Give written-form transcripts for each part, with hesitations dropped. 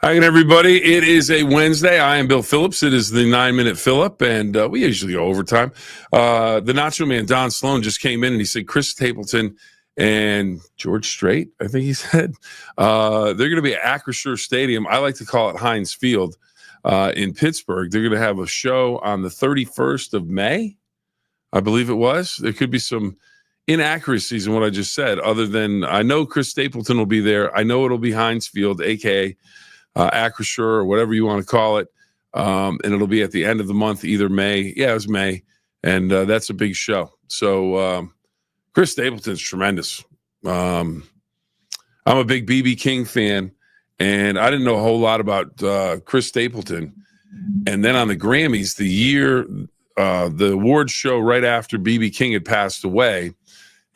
Hi again, everybody. It is a Wednesday. I am Bill Phillips. It is the 9-minute Phill-Up, and we usually go overtime. The Nacho Man, Don Sloan, just came in and he said Chris Stapleton and George Strait, I think he said, they're going to be at Acrisure Stadium. I like to call it Heinz Field in Pittsburgh. They're going to have a show on the 31st of May, I believe it was. There could be some inaccuracies in what I just said, other than I know Chris Stapleton will be there. I know it'll be Heinz Field, a.k.a. Acrisure or whatever you want to call it. And it'll be at the end of the month, either May. Yeah, it was May. And that's a big show. So Chris Stapleton's tremendous. I'm a big B.B. King fan, and I didn't know a whole lot about Chris Stapleton. And then on the Grammys, the awards show right after B.B. King had passed away,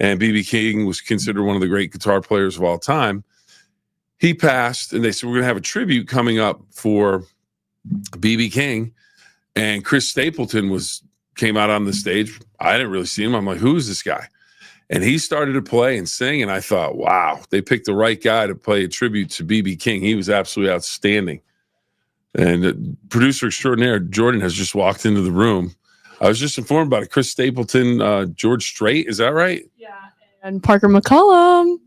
and B.B. King was considered one of the great guitar players of all time. He passed, and they said, we're going to have a tribute coming up for B.B. King. And Chris Stapleton came out on the stage. I didn't really see him. I'm like, who's this guy? And he started to play and sing, and I thought, wow, they picked the right guy to play a tribute to B.B. King. He was absolutely outstanding. And producer extraordinaire Jordan has just walked into the room. I was just informed about it. Chris Stapleton, George Strait, is that right? Yeah, and Parker McCollum.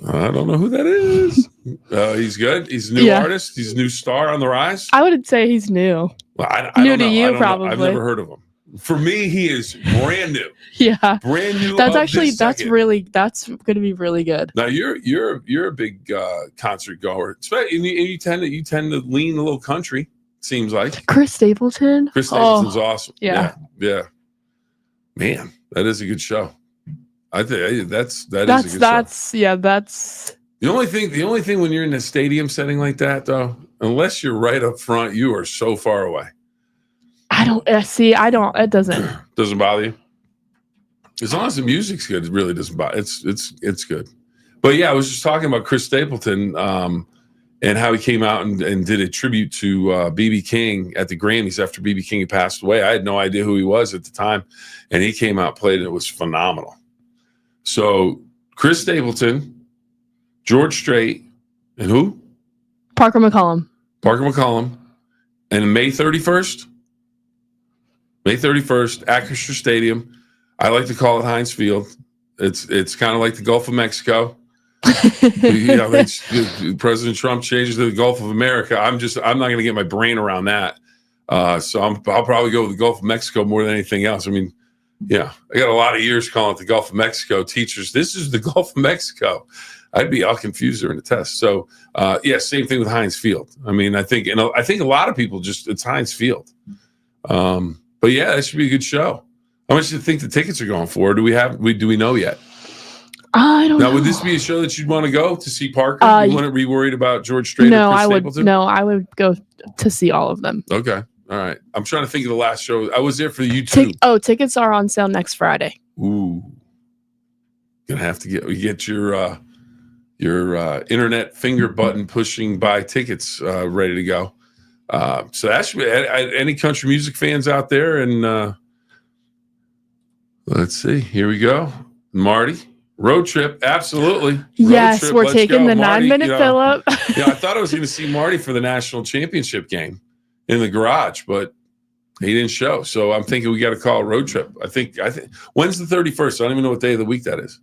I don't know who that is. He's good. He's a new artist. He's a new star on the rise. I would say he's new. Well, I new don't to know. you, probably. I've never heard of him. For me, he is brand new. Yeah, brand new. That's going to be really good. Now you're a big concert goer. You tend to lean a little country. Seems like Chris Stapleton. Chris Stapleton's awesome. Yeah. Man, that is a good show. I think that's a good show. That's the only thing when you're in a stadium setting like that, though, unless you're right up front, you are so far away. It doesn't bother you. As long as the music's good, it really doesn't bother. It's good. But yeah, I was just talking about Chris Stapleton and how he came out and did a tribute to B.B. King at the Grammys after B.B. King had passed away. I had no idea who he was at the time, and he came out, played, and it was phenomenal. So Chris Stapleton, George Strait, and who? Parker McCollum. And May 31st, Acrisure Stadium. I like to call it Heinz Field. It's kind of like the Gulf of Mexico. President Trump changes to the Gulf of America. I'm not going to get my brain around that. So I'll probably go with the Gulf of Mexico more than anything else. I mean, yeah, I got a lot of years calling it the Gulf of Mexico. Teachers, this is the Gulf of Mexico. I'd be all confused during the test. So, same thing with Heinz Field. I mean, I think a lot of people it's Heinz Field. But yeah, that should be a good show. How much do you think the tickets are going for? Do we know yet? I don't know. Now, would this be a show that you'd want to go to see Parker? You wouldn't be worried about George Strait or Chris Stapleton? No, I would go to see all of them. Okay. All right. I'm trying to think of the last show. I was there for the YouTube. Tickets are on sale next Friday. Ooh. Gonna have to get your internet finger button pushing buy tickets ready to go. So that should be any country music fans out there. And let's see. Here we go. Marty. Road trip, absolutely. Yes, we're taking the 9-minute Phill-Up. I thought I was going to see Marty for the national championship game in the garage, but he didn't show. So I'm thinking we got to call a road trip. I think when's the 31st? I don't even know what day of the week that is.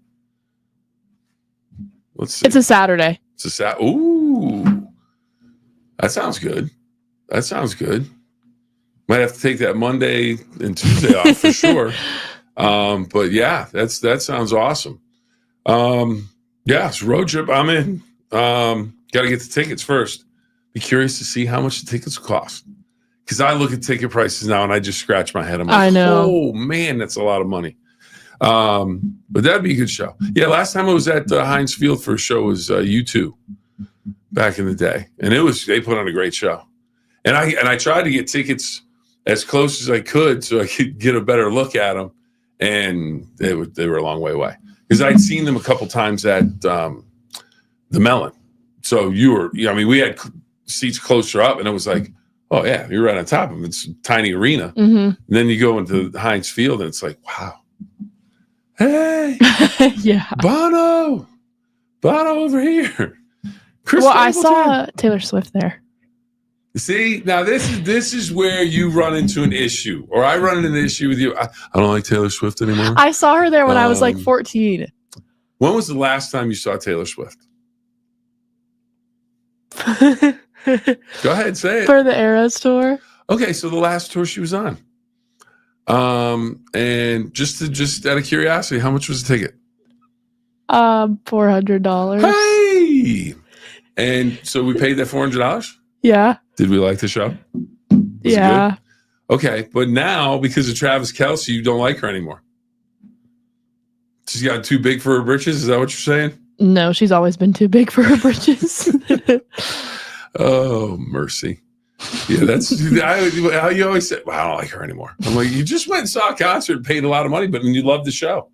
Let's see. It's a Saturday. It's a Saturday. Ooh, that sounds good. Might have to take that Monday and Tuesday off for sure. But yeah, that sounds awesome. It's a road trip. I'm in. Got to get the tickets first. Be curious to see how much the tickets cost. Because I look at ticket prices now and I just scratch my head. I'm like, I know. Oh man, that's a lot of money. But that'd be a good show. Yeah, last time I was at Heinz Field for a show was U2 back in the day, and they put on a great show. And I tried to get tickets as close as I could so I could get a better look at them, and they were a long way away because I'd seen them a couple times at the Mellon. So we had seats closer up, and it was like, oh yeah, you're right on top of them. It's a tiny arena. Mm-hmm. And then you go into Heinz Field, and it's like, wow. Hey, yeah, Bono over here. Chris Well, I Stapleton? saw Taylor Swift there. See, now this is where you run into an issue, or I run into an issue with you. I don't like Taylor Swift anymore. I saw her there when I was like 14. When was the last time you saw Taylor Swift? Go ahead, say it. For the Eras tour. Okay, so the last tour she was on. And just out of curiosity, how much was the ticket? $400. Hey! And so we paid that $400? Yeah. Did we like the show? Was yeah. it good? Okay, but now because of Travis Kelce, you don't like her anymore. She's got too big for her britches. Is that what you're saying? No, she's always been too big for her britches. Oh, mercy. Yeah, that's how you always say, well, I don't like her anymore. I'm like, you just went and saw a concert and paid a lot of money, but you loved the show.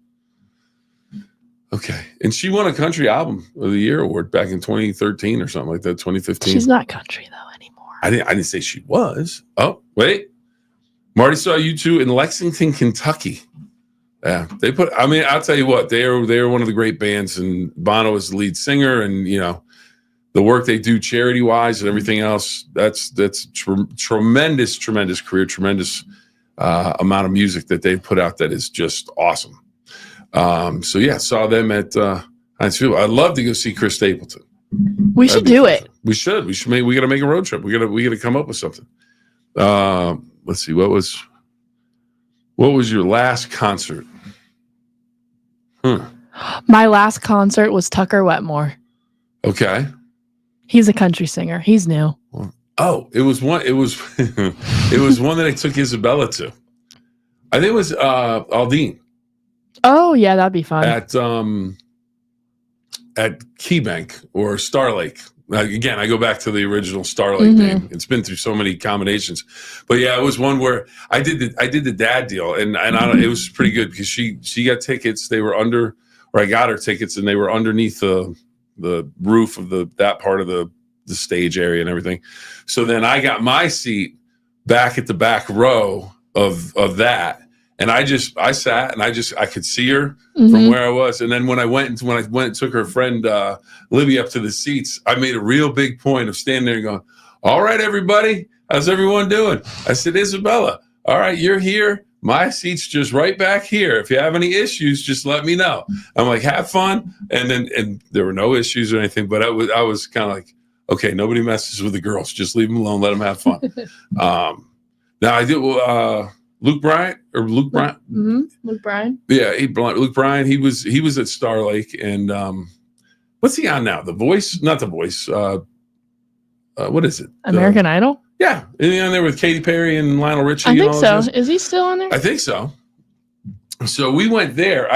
Okay. And she won a country album of the year award back in 2013 or something like that, 2015. She's not country though anymore. I didn't say she was. Oh, wait. Marty saw you two in Lexington, Kentucky. Yeah. I'll tell you what, they are one of the great bands, and Bono is the lead singer, and the work they do charity wise and everything else, that's tremendous career, tremendous amount of music that they've put out that is just awesome. So yeah, saw them at Heinz Field. I'd love to go see Chris Stapleton. We should do it. We should. We got to make a road trip. We got to come up with something. Let's see. What was your last concert? My last concert was Tucker Wetmore. Okay. He's a country singer. He's new. Oh, it was one that I took Isabella to. I think it was Aldine. Oh yeah, that'd be fun. At KeyBank or Star Lake. Again, I go back to the original Star Lake name. It's been through so many combinations, but yeah, it was one where I did the dad deal, and it was pretty good because she got tickets. They were under, or I got her tickets, and they were underneath the roof of that part of the stage area and everything. So then I got my seat back at the back row of that. And I sat and I could see her from where I was. And then when I went and took her friend Libby up to the seats, I made a real big point of standing there and going, all right, everybody, how's everyone doing? I said, Isabella, all right, you're here. My seat's just right back here. If you have any issues, just let me know. I'm like, have fun. And there were no issues or anything, but I was kind of like, okay, nobody messes with the girls. Just leave them alone. Let them have fun. Now I did, Luke Bryant. Luke Bryan. Yeah, Luke Bryan. He was at Star Lake, and what's he on now? The Voice? Not The Voice. What is it? American Idol? Yeah. Is he on there with Katy Perry and Lionel Richie? I think so. Is he still on there? I think so. So we went there.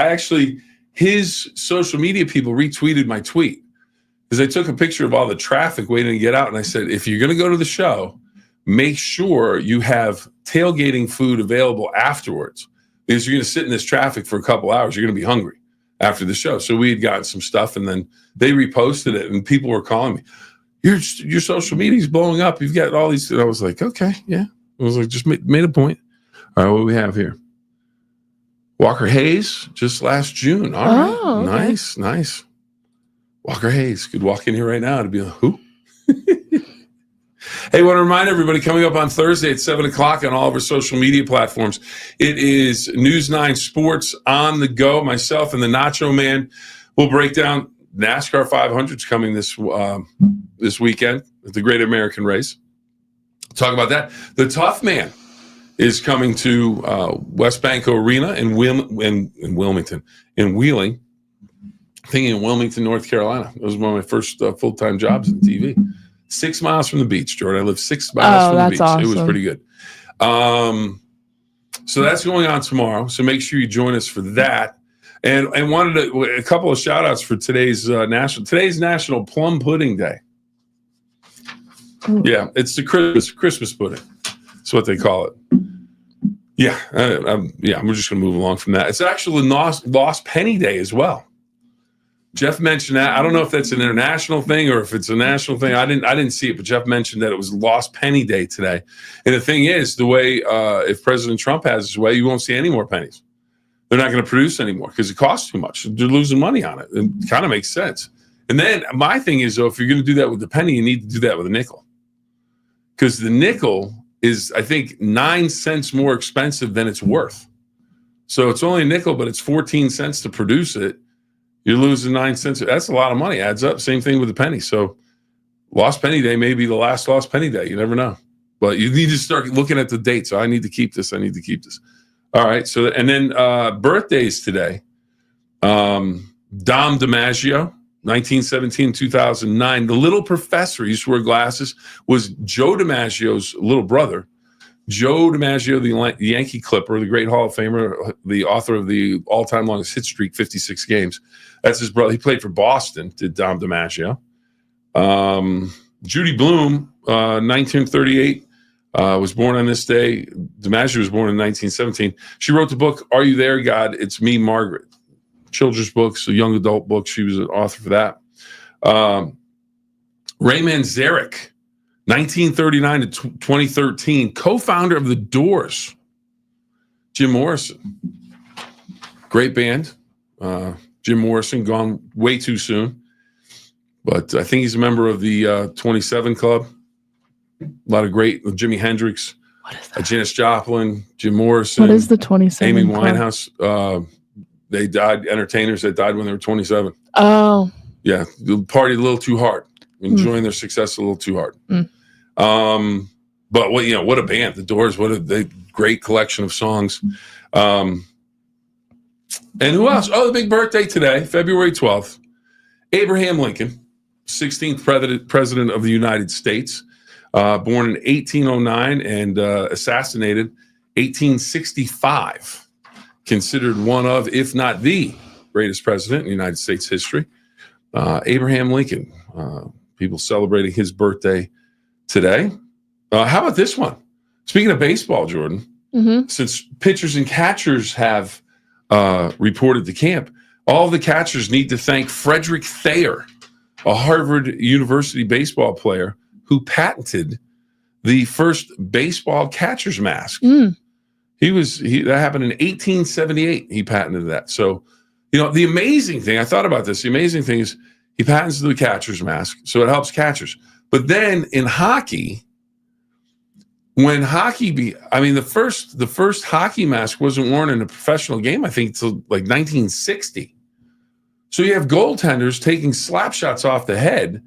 His social media people retweeted my tweet because I took a picture of all the traffic waiting to get out. And I said, if you're going to go to the show, make sure you have tailgating food available afterwards, because you're going to sit in this traffic for a couple hours. You're going to be hungry after the show. So we had gotten some stuff, and then they reposted it, and people were calling me, your social media is blowing up. You've got all these. And I was like, okay, yeah. I was like, just made a point. All right, what do we have here? Walker Hayes, just last June. All right, okay. Nice. Walker Hayes could walk in here right now and be like, who? Hey, I want to remind everybody, coming up on Thursday at 7 o'clock on all of our social media platforms, it is News 9 Sports on the go. Myself and the Nacho Man will break down NASCAR 500s coming this weekend at the Great American Race. Talk about that. The Tough Man is coming to West Banco Arena in Wheeling. Thinking in Wilmington, North Carolina. It was one of my first full-time jobs in TV. 6 miles from the beach, Jordan. I live 6 miles from the beach. Awesome. It was pretty good. So that's going on tomorrow. So make sure you join us for that. And wanted a couple of shout outs for today's National Plum Pudding Day. Yeah, it's the Christmas pudding. That's what they call it. Yeah, we're just going to move along from that. It's actually Lost Penny Day as well. Jeff mentioned that. I don't know if that's an international thing or if it's a national thing. I didn't see it, but Jeff mentioned that it was Lost Penny Day today. And the thing is, the way if President Trump has his way, you won't see any more pennies. They're not going to produce anymore because it costs too much. They're losing money on it. It kind of makes sense. And then my thing is, though, if you're going to do that with the penny, you need to do that with a nickel. Because the nickel is, I think, 9 cents more expensive than it's worth. So it's only a nickel, but it's 14 cents to produce it. You're losing 9 cents. That's a lot of money. Adds up. Same thing with the penny. So lost penny day may be the last lost penny day. You never know. But you need to start looking at the dates. So I need to keep this. All right. So, and then birthdays today. Dom DiMaggio, 1917, 2009. The little professor, he used to wear glasses, was Joe DiMaggio's little brother. Joe DiMaggio, the Yankee Clipper, the great Hall of Famer, the author of the all-time longest hit streak, 56 games. That's his brother. He played for Boston, did Dom DiMaggio. Judy Blume, 1938, was born on this day. DiMaggio was born in 1917. She wrote the book, Are You There, God? It's Me, Margaret. Children's books, a young adult book. She was an author for that. Ray Manzarek, 1939 to 2013, co-founder of The Doors. Jim Morrison, great band. Jim Morrison, gone way too soon. But I think he's a member of the 27 Club. A lot of great, Jimi Hendrix, Janis Joplin, Jim Morrison. What is the 27 Amy Club? Winehouse. They died, entertainers that died when they were 27. Oh. Yeah, partied a little too hard, enjoying their success a little too hard. But what a band, The Doors, what a great collection of songs. And who else? Oh, the big birthday today, February 12th. Abraham Lincoln, 16th president of the United States, born in 1809 and assassinated 1865. Considered one of, if not the greatest president in United States history. Abraham Lincoln, people celebrating his birthday today. How about this one? Speaking of baseball, Jordan, since pitchers and catchers have reported to camp, all the catchers need to thank Frederick Thayer, a Harvard University baseball player who patented the first baseball catcher's mask. That happened in 1878. He patented that. So, the amazing thing, I thought about this. The amazing thing is he patents the catcher's mask, so it helps catchers. But then in hockey, when the first hockey mask wasn't worn in a professional game, I think, until like 1960. So you have goaltenders taking slap shots off the head,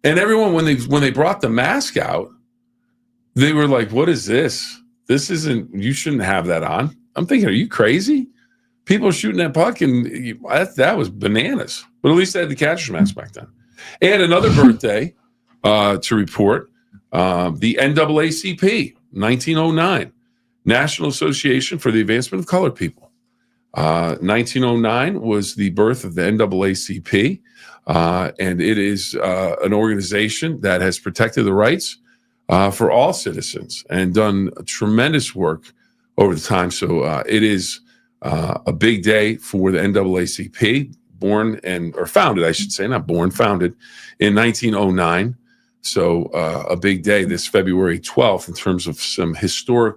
and everyone when they brought the mask out, they were like, "What is this? This isn't. You shouldn't have that on." I'm thinking, are you crazy? People are shooting that puck, and that was bananas. But at least they had the catcher's mask back then. And another birthday to report: the NAACP, 1909, National Association for the Advancement of Colored People. 1909 was the birth of the NAACP, and it is an organization that has protected the rights for all citizens and done tremendous work over the time. So it is a big day for the NAACP, founded in 1909. So a big day this February 12th in terms of some historic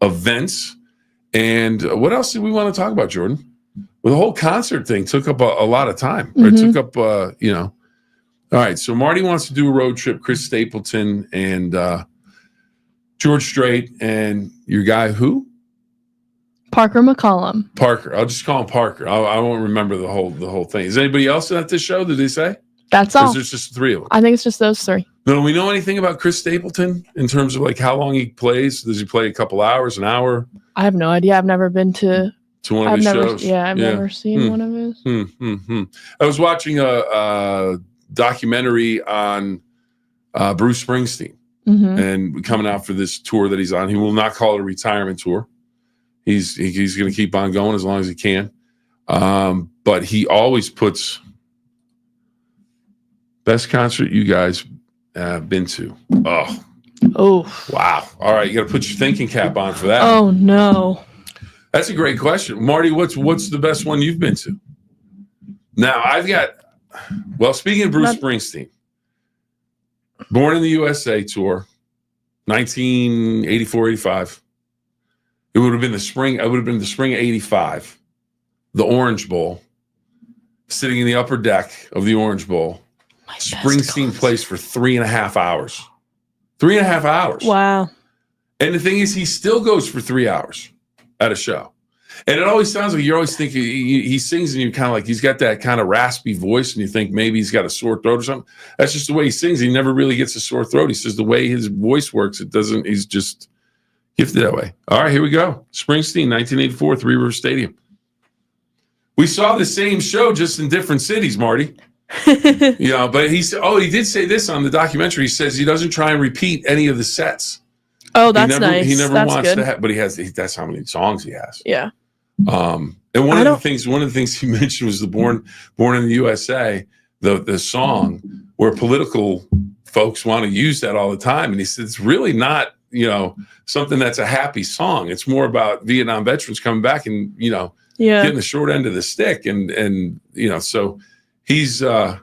events. And what else did we want to talk about, Jordan? Well, the whole concert thing took up a lot of time. Right? It took up, All right, so Marty wants to do a road trip. Chris Stapleton and George Strait and your guy who? Parker McCollum. Parker. I'll just call him Parker. I won't remember the whole thing. Is anybody else at this show? Did they say? That's all. There's just three of them. I think it's just those three. Do we know anything about Chris Stapleton in terms of like how long he plays? Does he play a couple hours, an hour? I have no idea. I've never been to one of his shows. Yeah, I've never seen one of his. I was watching a documentary on Bruce Springsteen and coming out for this tour that he's on. He will not call it a retirement tour. He's going to keep on going as long as he can. But he always puts best concert you guys been to. Oh, wow. All right, you got to put your thinking cap on for that. Oh no, that's a great question, Marty. What's the best one you've been to? Now I've got. Well, speaking of Bruce Springsteen, Born in the USA tour, 1984-85. It would have been the spring. I would have been the spring of '85, the Orange Bowl sitting in the upper deck of the Orange Bowl. Springsteen plays for 3.5 hours. 3.5 hours. Wow. And the thing is, he still goes for 3 hours at a show. And it always sounds like you're always thinking he sings and you're kind of like, he's got that kind of raspy voice and you think maybe he's got a sore throat or something. That's just the way he sings. He never really gets a sore throat. He says the way his voice works, he's just gifted that way. All right, here we go. Springsteen, 1984, Three River Stadium. We saw the same show just in different cities, Marty. But he did say this on the documentary. He says he doesn't try and repeat any of the sets. Oh, that's nice. He never that's wants good. to have, but that's how many songs he has. Yeah. And one of the things he mentioned was the Born in the USA, the song where political folks want to use that all the time. And he said, it's really not, something that's a happy song. It's more about Vietnam veterans coming back and, getting the short end of the stick. And so he's put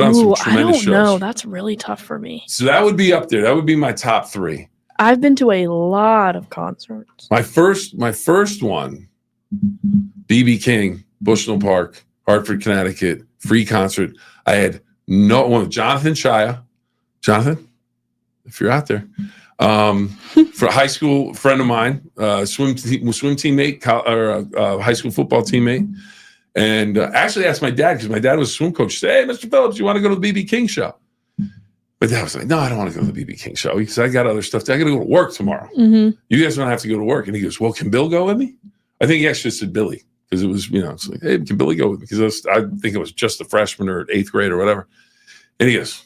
on some tremendous shows. No, that's really tough for me. So that would be up there. That would be my top 3. I've been to a lot of concerts. My first one, B.B. King, Bushnell Park, Hartford, Connecticut, free concert. I had no one with Jonathan Shia. Jonathan, if you're out there, for a high school friend of mine, swim teammate, high school football teammate. And actually asked my dad, because my dad was a swim coach. He said, hey, Mr. Phillips, you want to go to the B.B. King show? But Dad was like, no, I don't want to go to the B.B. King show. He said, I got other stuff. I got to go to work tomorrow. Mm-hmm. You guys don't have to go to work. And he goes, well, can Bill go with me? I think he actually said Billy, because it was, it's like, hey, can Billy go with me? Because I think it was just a freshman or 8th grade or whatever. And he goes,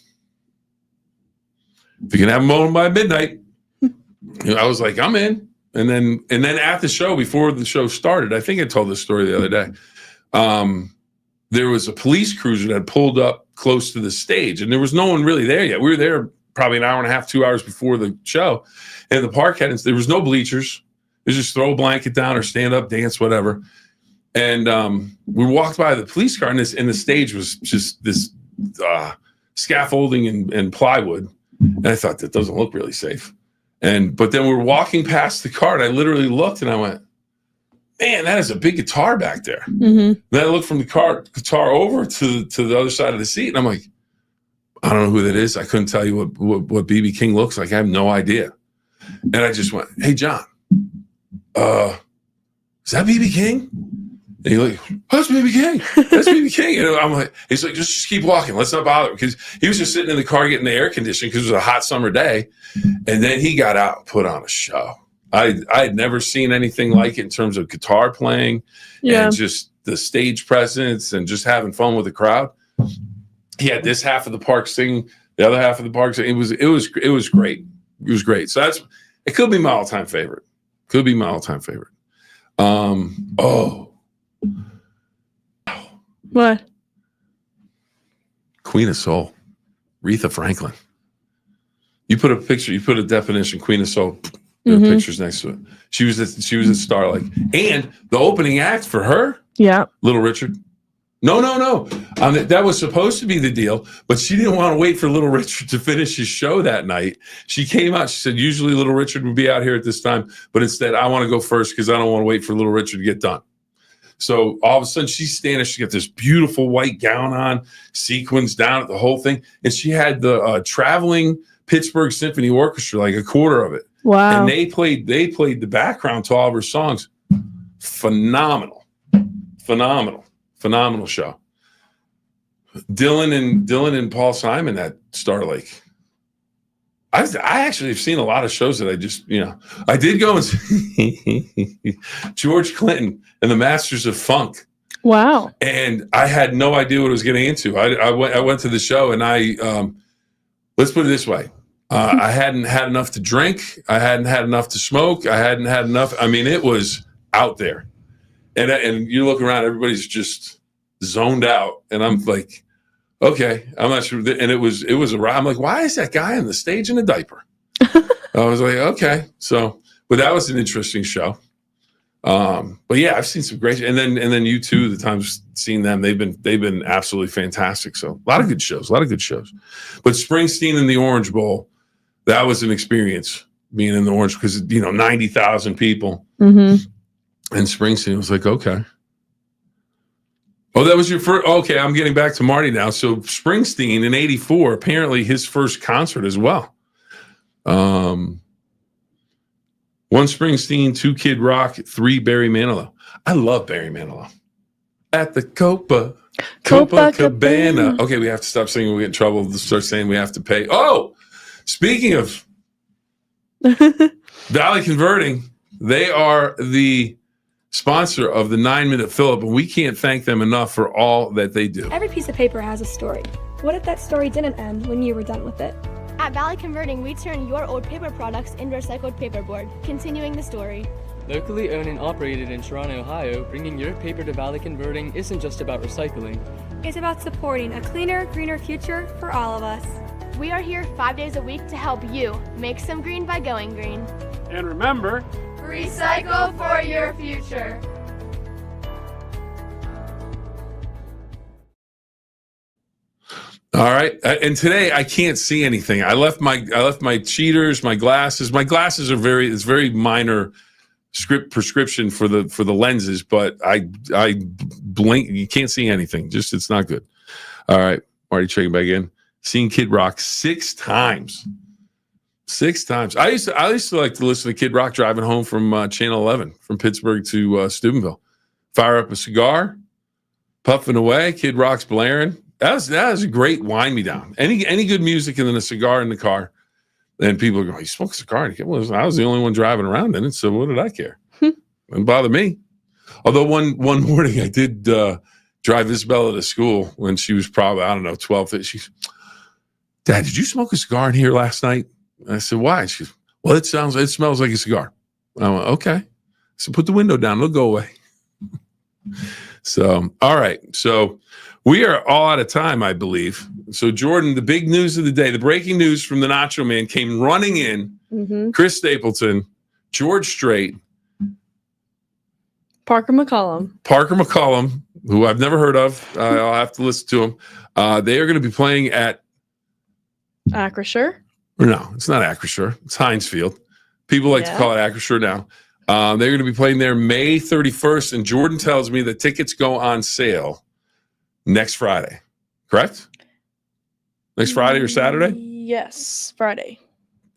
if you can have him on by midnight. I was like, I'm in. And then at the show, before the show started, I think I told this story the other day. There was a police cruiser that pulled up close to the stage, and there was no one really there yet. We were there probably an hour and a half, 2 hours before the show, and the park there was no bleachers. It was just throw a blanket down or stand up, dance, whatever. And we walked by the police car, and the stage was just this scaffolding and plywood. And I thought, that doesn't look really safe. But then we were walking past the car, and I literally looked, and I went, man, that is a big guitar back there. Mm-hmm. Then I looked from the guitar over to the other side of the seat, and I'm like, I don't know who that is. I couldn't tell you what B.B. King looks like. I have no idea. And I just went, hey, John, is that B.B. King? And he's like, oh, that's B.B. King. That's B.B. King. And I'm like, he's like, just keep walking. Let's not bother. Because he was just sitting in the car getting the air conditioning because it was a hot summer day. And then he got out and put on a show. I had never seen anything like it in terms of guitar playing and just the stage presence and just having fun with the crowd. He had this half of the park singing, the other half of the park singing. It was great. It was great. So it could be my all-time favorite. What? Queen of Soul, Aretha Franklin. You put a definition, Queen of Soul. There are pictures next to it. She was a star, and the opening act for her, Little Richard. No. That was supposed to be the deal, but she didn't want to wait for Little Richard to finish his show that night. She came out. She said, usually Little Richard would be out here at this time, but instead I want to go first because I don't want to wait for Little Richard to get done. So all of a sudden she's standing. She got this beautiful white gown on, sequins down at the whole thing, and she had the traveling Pittsburgh Symphony Orchestra, like a quarter of it. Wow. And they played the background to all of her songs. Phenomenal show. Dylan and Paul Simon at Star Lake. I actually have seen a lot of shows that I just, I did go and see George Clinton and the Masters of Funk. Wow. And I had no idea what I was getting into. I went to the show and let's put it this way. I hadn't had enough to drink. I hadn't had enough to smoke. I hadn't had enough. I mean, it was out there. And you look around, everybody's just zoned out. And I'm like, okay, I'm not sure. And it was I'm like, why is that guy on the stage in a diaper? I was like, okay. So, but that was an interesting show. But yeah, I've seen some great, and then U2, the times seeing them, they've been absolutely fantastic. So a lot of good shows. But Springsteen in the Orange Bowl, that was an experience being in the Orange, because 90,000 people, and Springsteen was like, okay, Oh, that was your first. Okay, I'm getting back to Marty now. So Springsteen in '84, apparently his first concert as well. One Springsteen, two Kid Rock, three Barry Manilow. I love Barry Manilow. At the Copacabana. Okay, we have to stop singing. We get in trouble to start saying we have to pay. Oh, speaking of Valley Converting, they are the sponsor of the 9-Minute Phill-Up, and we can't thank them enough for all that they do. Every piece of paper has a story. What if that story didn't end when you were done with it? At Valley Converting, we turn your old paper products into recycled paperboard, continuing the story. Locally owned and operated in Toronto, Ohio, bringing your paper to Valley Converting isn't just about recycling. It's about supporting a cleaner, greener future for all of us. We are here 5 days a week to help you make some green by going green. And remember, recycle for your future. All right, and today I can't see anything. I left my cheaters, my glasses. My glasses are it's very minor prescription for the lenses, but I blink. You can't see anything. Just it's not good. All right, Marty, checking back in. Seen Kid Rock 6 times. 6 times. I used to like to listen to Kid Rock driving home from Channel 11 from Pittsburgh to Steubenville. Fire up a cigar, puffing away. Kid Rock's blaring. That was a great wind me down. Any good music and then a cigar in the car. And people go, "You smoke a cigar?" Well, I was the only one driving around in it, so what did I care? Didn't bother me. Although one morning I did drive Isabella to school when she was probably, I don't know, 12. She's, "Dad, did you smoke a cigar in here last night?" I said, "Why?" She goes, "Well, it smells like a cigar." I went, "Okay." So put the window down, it'll go away. So, all right. So we are all out of time, I believe. So, Jordan, the big news of the day, the breaking news from the Nacho Man came running in. Mm-hmm. Chris Stapleton, George Strait, Parker McCollum, who I've never heard of. I'll have to listen to him. They are going to be playing at Acrisure. No, it's not Acrisure. It's Heinz Field. People like to call it Acrisure now. They're going to be playing there May 31st, and Jordan tells me the tickets go on sale next Friday. Correct? Next Friday or Saturday? Yes, Friday.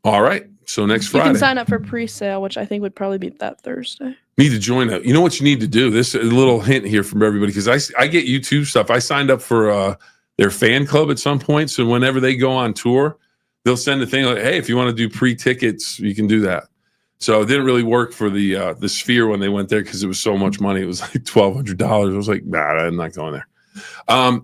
All right. So next Friday. You can sign up for pre-sale, which I think would probably be that Thursday. Need to join that. You know what you need to do? This is a little hint here from everybody, because I get YouTube stuff. I signed up for their fan club at some point, so whenever they go on tour, they'll send a thing like, "Hey, if you want to do pre-tickets, you can do that." So it didn't really work for the Sphere when they went there because it was so much money. It was like $1,200. I was like, "Nah, I'm not going there."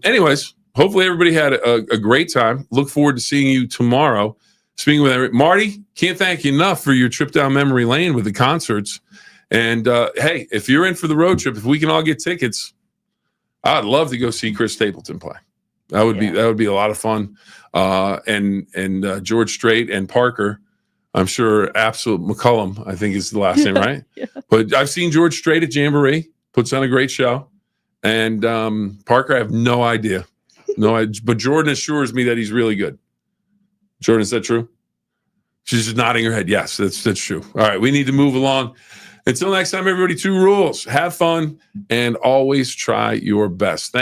Anyways, hopefully everybody had a great time. Look forward to seeing you tomorrow. Speaking with Marty, can't thank you enough for your trip down memory lane with the concerts. And hey, if you're in for the road trip, if we can all get tickets, I'd love to go see Chris Stapleton play. That would be a lot of fun. And George Strait and Parker, I'm sure Absolute McCullum, I think is the last name, right? Yeah. But I've seen George Strait at Jamboree, puts on a great show. And Parker, I have no idea. But Jordan assures me that he's really good. Jordan, is that true? She's just nodding her head. Yes, that's true. All right, we need to move along. Until next time, everybody, 2 rules. Have fun and always try your best. Thank